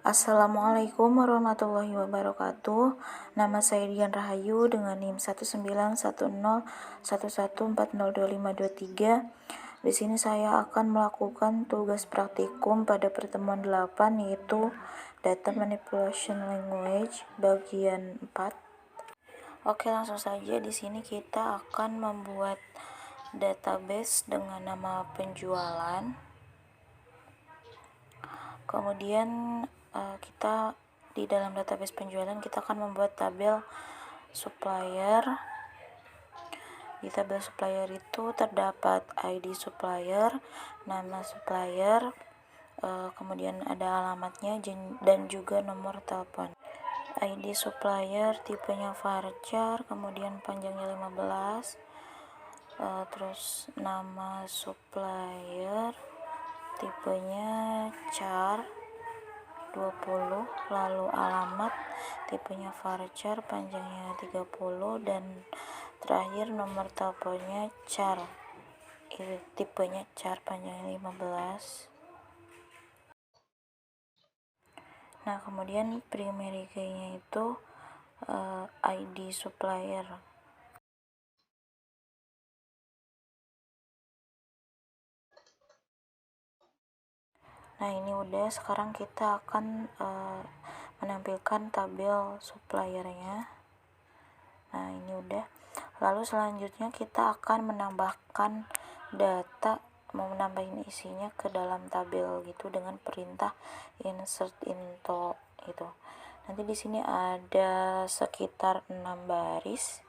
Assalamualaikum warahmatullahi wabarakatuh. Nama saya Dian Rahayu dengan NIM 19101140253. Di sini saya akan melakukan tugas praktikum pada pertemuan 8, yaitu Data Manipulation Language bagian 4. Oke, langsung saja. Di sini kita akan membuat database dengan nama penjualan. Kemudian kita di dalam database penjualan kita akan membuat tabel supplier. Di tabel supplier itu terdapat ID supplier, nama supplier, kemudian ada alamatnya dan juga nomor telepon. ID supplier tipenya varchar, kemudian panjangnya 15, terus nama supplier tipenya char 20, lalu alamat tipenya varchar, panjangnya 30, dan terakhir nomor teleponnya char, tipenya char, panjangnya 15. Nah, kemudian primary key-nya itu ID supplier. Nah, ini udah. Sekarang kita akan menampilkan tabel suppliernya. Nah, ini udah. Lalu selanjutnya kita akan menambahkan data, mau menambahin isinya ke dalam tabel gitu dengan perintah insert into gitu. Nanti di sini ada sekitar 6 baris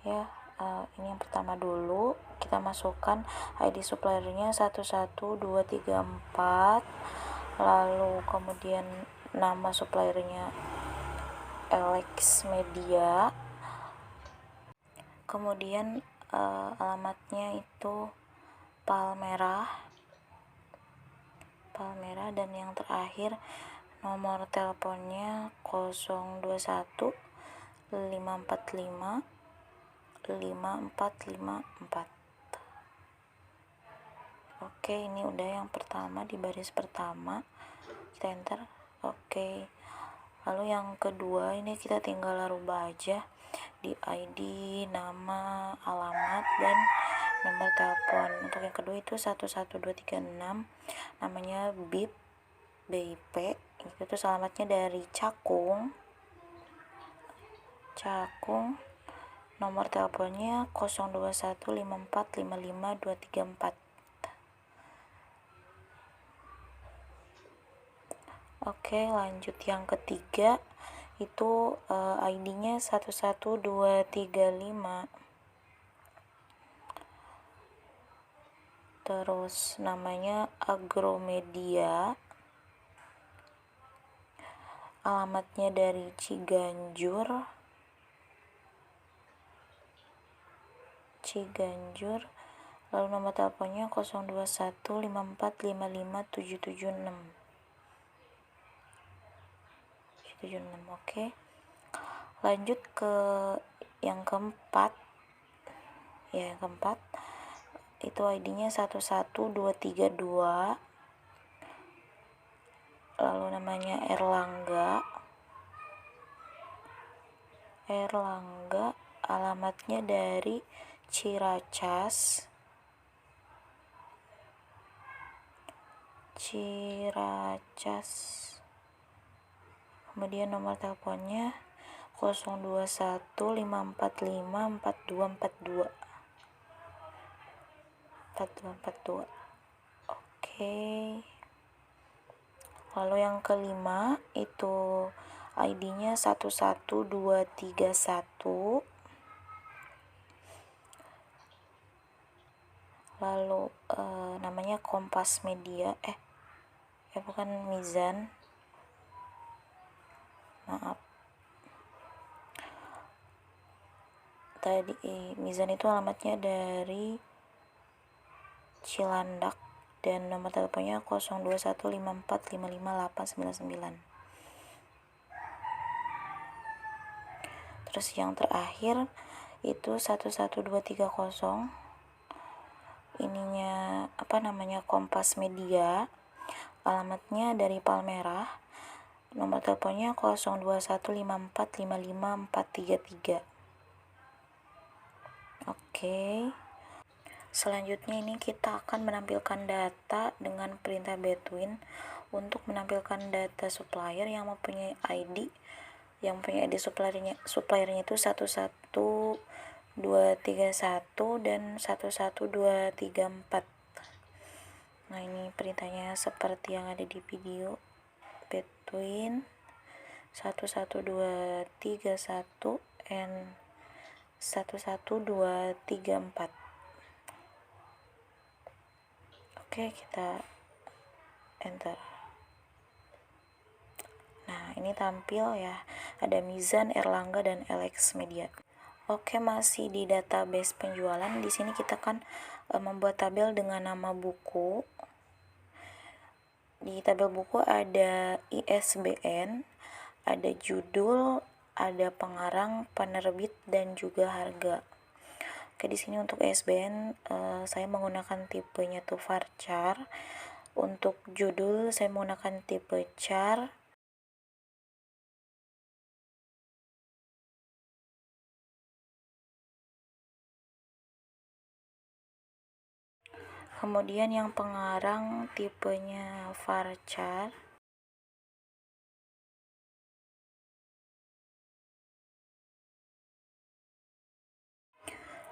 ya. Ini yang pertama dulu, kita masukkan ID suppliernya 11234, lalu kemudian nama suppliernya Alex Media, kemudian alamatnya itu Palmerah, dan yang terakhir nomor teleponnya 021 545 5454. Oke, ini udah yang pertama di baris pertama, kita enter. Oke, lalu yang kedua ini kita tinggal rubah aja di ID, nama, alamat, dan nomor telepon. Untuk yang kedua itu 11236, namanya BIP, itu alamatnya dari Cakung, nomor teleponnya 0215455234. Oke, lanjut yang ketiga itu ID-nya 11235. Terus namanya Agromedia, alamatnya dari Ciganjur, lalu nomor teleponnya 0215455776. Oke, lanjut ke yang keempat ya. Yang keempat itu ID-nya 11232, lalu namanya Erlangga, alamatnya dari Ciracas, kemudian nomor teleponnya 0215454242. Oke, lalu yang kelima itu ID-nya 11231, lalu namanya Kompas Media, bukan, Mizan, maaf, tadi Mizan itu alamatnya dari Cilandak dan nomor teleponnya 0215455899. Terus yang terakhir itu 11230, ininya Kompas Media, alamatnya dari Palmerah Nomor teleponnya 0215455433. Oke. Selanjutnya ini kita akan menampilkan data dengan perintah between untuk menampilkan data supplier yang mempunyai ID suppliernya itu 11231 dan 11234. Nah, ini perintahnya seperti yang ada di video. Between 11231 and 11234. Oke, kita enter. Nah, ini tampil ya, ada Mizan, Erlangga, dan Alex Media. Oke, masih di database penjualan. Di sini kita kan membuat tabel dengan nama buku. Di tabel buku ada ISBN, ada judul, ada pengarang, penerbit, dan juga harga. Oke, di sini untuk ISBN saya menggunakan tipenya tuh varchar. Untuk judul saya menggunakan tipe char. Kemudian yang pengarang tipenya varchar.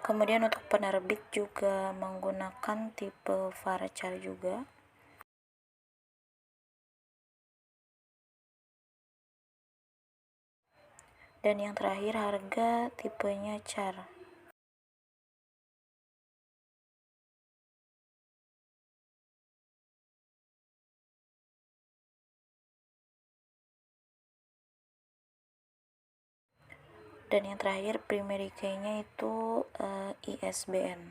Kemudian untuk penerbit juga menggunakan tipe varchar juga. Dan yang terakhir harga tipenya char. Dan yang terakhir primary key-nya itu ISBN.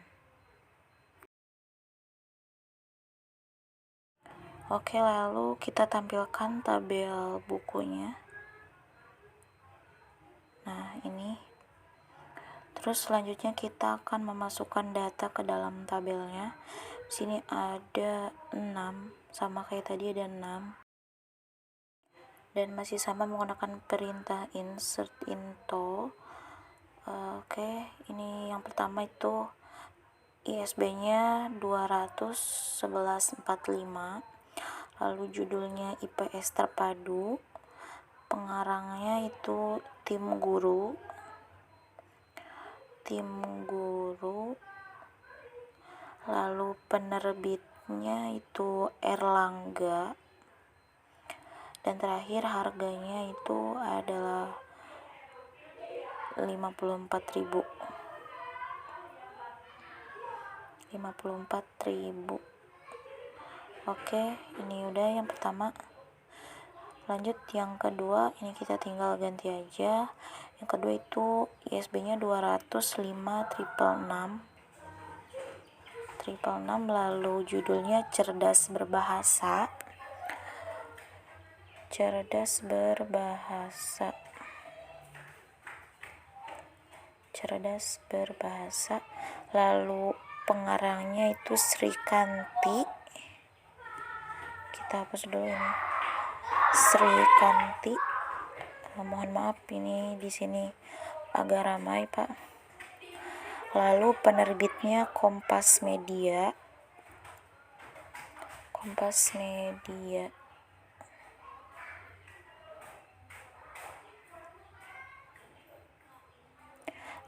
Oke, lalu kita tampilkan tabel bukunya. Nah, ini. Terus selanjutnya kita akan memasukkan data ke dalam tabelnya. Di sini ada 6, sama kayak tadi ada 6. Dan masih sama menggunakan perintah insert into. Oke, ini yang pertama itu ISB-nya 21145. Lalu judulnya IPS terpadu. Pengarangnya itu tim guru. Lalu penerbitnya itu Erlangga. Dan terakhir harganya itu adalah 54.000. Oke, ini udah yang pertama. Lanjut yang kedua, ini kita tinggal ganti aja. Yang kedua itu ISB-nya 205.666. Lalu judulnya cerdas berbahasa. Lalu pengarangnya itu Srikanti. Kita hapus dulu ini. Srikanti. Mohon maaf ini di sini agak ramai, Pak. Lalu penerbitnya Kompas Media.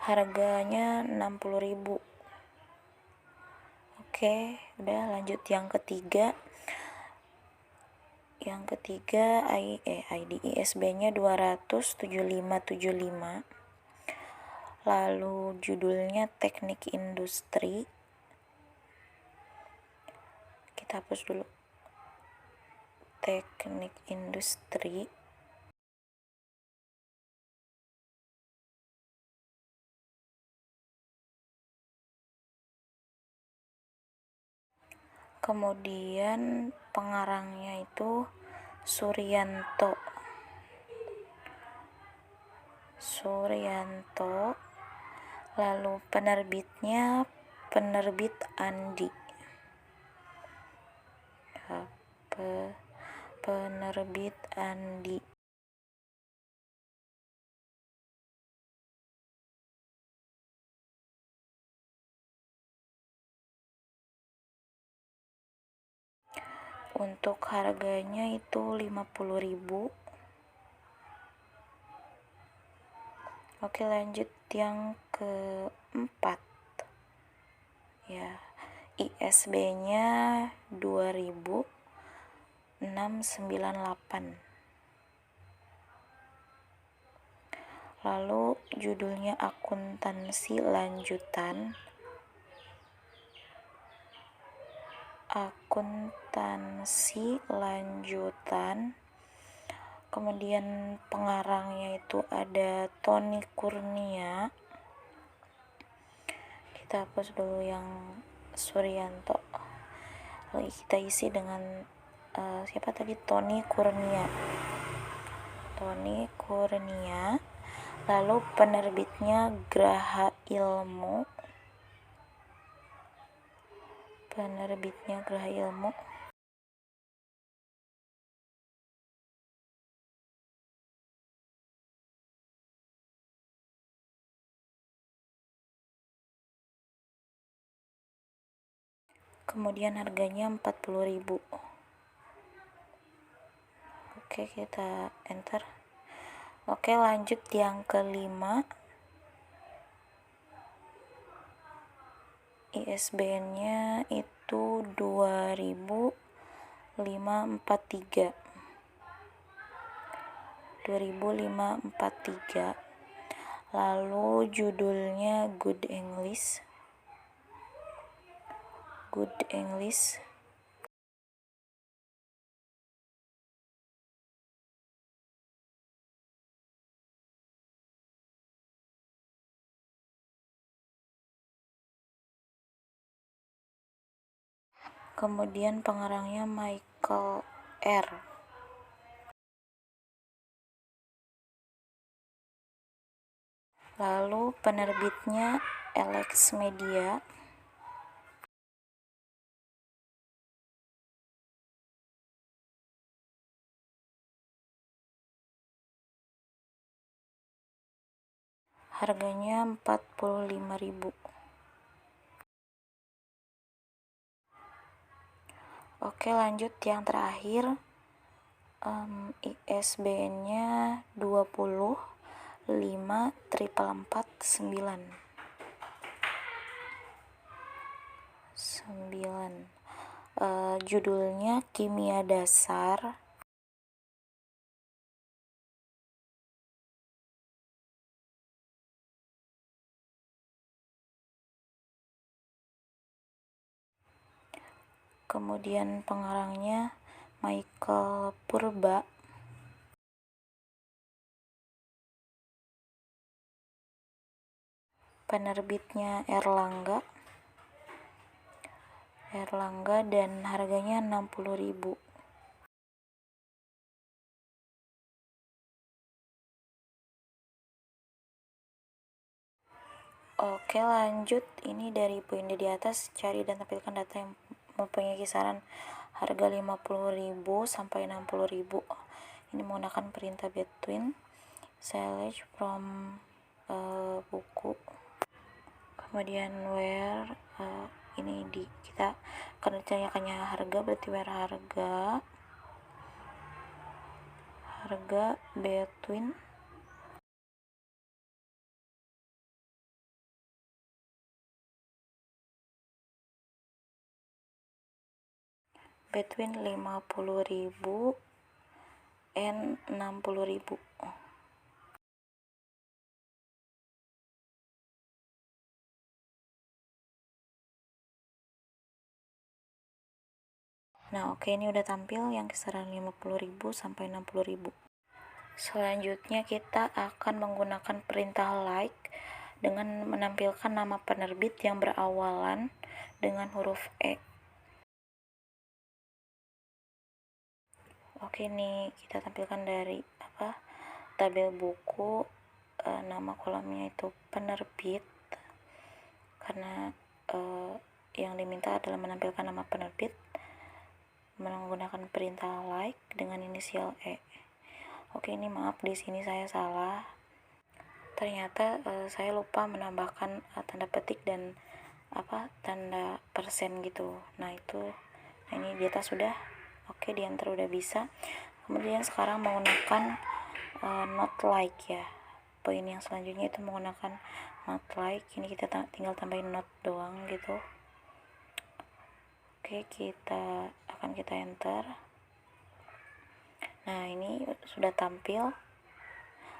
Harganya 60.000. Oke, udah lanjut yang ketiga. ID ISB-nya 2007575. Lalu judulnya teknik industri. Kita hapus dulu. Teknik industri. Kemudian pengarangnya itu Suryanto. Lalu penerbitnya penerbit Andi. Untuk harganya itu 50.000. Oke, lanjut yang keempat ya. ISB-nya 2698. Lalu judulnya akuntansi lanjutan. Kemudian pengarangnya itu ada Tony Kurnia. Kita hapus dulu yang Suryanto, lalu kita isi dengan siapa tadi? Tony Kurnia. Lalu penerbitnya Graha Ilmu. Kemudian harganya 40.000. Oke, kita enter. Oke, lanjut yang kelima. ISBN-nya itu 2543. Lalu judulnya Good English. Kemudian pengarangnya Michael R. Lalu penerbitnya Alex Media. Harganya 45.000. Oke, lanjut yang terakhir. ISBN-nya 205449. Judulnya Kimia Dasar. Kemudian pengarangnya Michael Purba. Penerbitnya Erlangga dan harganya 60.000. Oke, lanjut. Ini dari poin di atas, cari dan tampilkan data yang mempunyai kisaran harga 50.000 sampai 60.000. Ini menggunakan perintah between select from buku. Kemudian where ini kita akan ditanyakannya harga, berarti where harga between between 50.000 and 60.000. Nah, oke, ini udah tampil yang kisaran 50.000 sampai 60.000. Selanjutnya kita akan menggunakan perintah like dengan menampilkan nama penerbit yang berawalan dengan huruf E. Oke, ini kita tampilkan dari tabel buku. Nama kolomnya itu penerbit, karena yang diminta adalah menampilkan nama penerbit menggunakan perintah like dengan inisial E. Oke, ini maaf, di sini saya salah. Ternyata saya lupa menambahkan tanda petik dan tanda persen gitu. Nah, ini di atas sudah Oke, di enter udah bisa. Kemudian sekarang menggunakan not like ya. Poin yang selanjutnya itu menggunakan not like. Ini kita tinggal tambahin not doang gitu. Oke, kita enter. Nah, ini sudah tampil.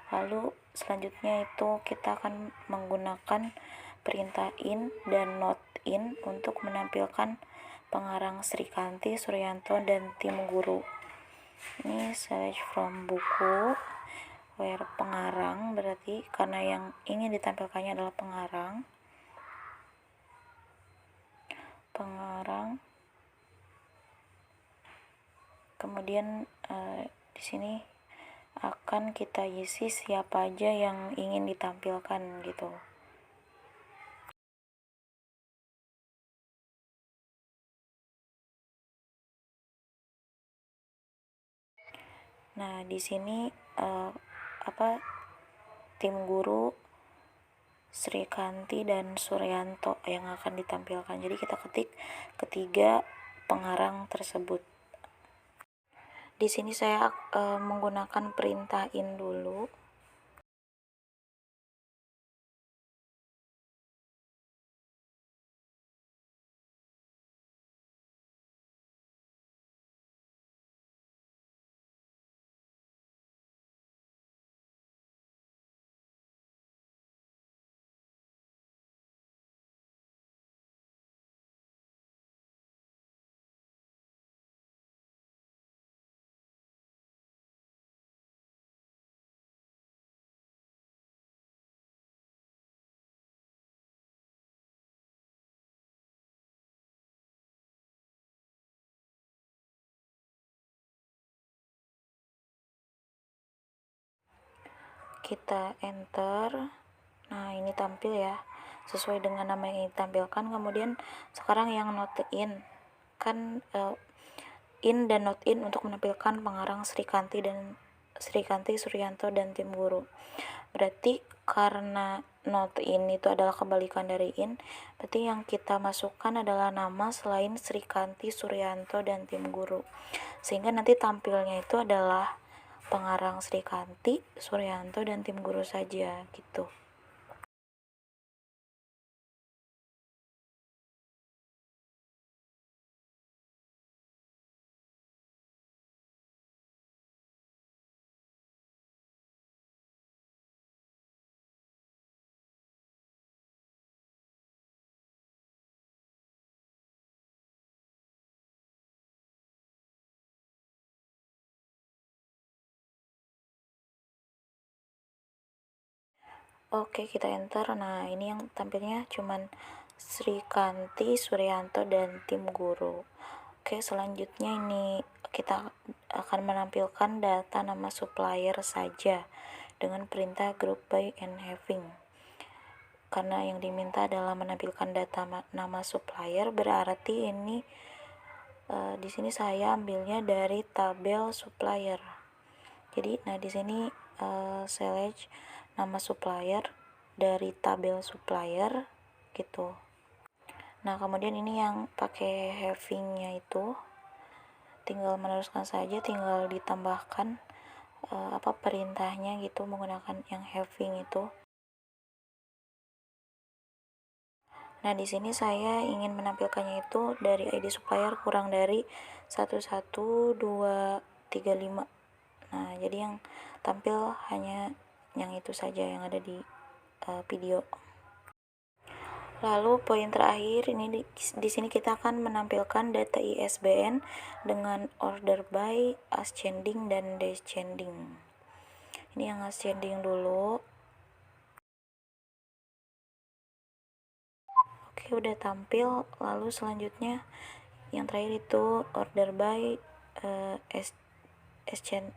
Lalu selanjutnya itu kita akan menggunakan perintah in dan not in untuk menampilkan pengarang Srikanti, Suryanto, dan tim guru. Ini select from buku, where pengarang berarti karena yang ingin ditampilkannya adalah pengarang. Kemudian di sini akan kita isi siapa aja yang ingin ditampilkan gitu. Nah, di sini tim guru Srikanti dan Suryanto yang akan ditampilkan. Jadi kita ketik ketiga pengarang tersebut. Di sini saya menggunakan perintah in dulu. Kita enter. Nah, ini tampil ya sesuai dengan nama yang ditampilkan. Kemudian sekarang yang not in kan in dan not in untuk menampilkan pengarang Srikanti, Suryanto, dan tim guru. Berarti karena not in itu adalah kebalikan dari in, berarti yang kita masukkan adalah nama selain Srikanti, Suryanto, dan tim guru, sehingga nanti tampilnya itu adalah pengarang Srikanti, Suryanto, dan tim guru saja gitu. Oke, kita enter. Nah, ini yang tampilnya cuman Srikanti, Suryanto, dan tim guru. Oke, selanjutnya ini kita akan menampilkan data nama supplier saja dengan perintah group by and having. Karena yang diminta adalah menampilkan data nama supplier, berarti ini di sini saya ambilnya dari tabel supplier. Jadi, nah di sini select nama supplier dari tabel supplier gitu. Nah, kemudian ini yang pakai having-nya itu tinggal meneruskan saja, tinggal ditambahkan perintahnya gitu menggunakan yang having itu. Nah, di sini saya ingin menampilkannya itu dari ID supplier kurang dari 11235. Nah, jadi yang tampil hanya yang itu saja yang ada di video. Lalu poin terakhir ini di sini kita akan menampilkan data ISBN dengan order by, ascending, dan descending. Ini yang ascending dulu. Oke, udah tampil. Lalu selanjutnya yang terakhir itu order by,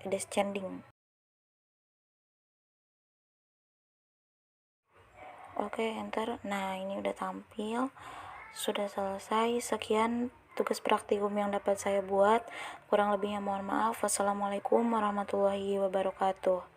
descending. Oke, enter. Nah, ini udah tampil. Sudah selesai. Sekian tugas praktikum yang dapat saya buat. Kurang lebihnya mohon maaf. Wassalamualaikum warahmatullahi wabarakatuh.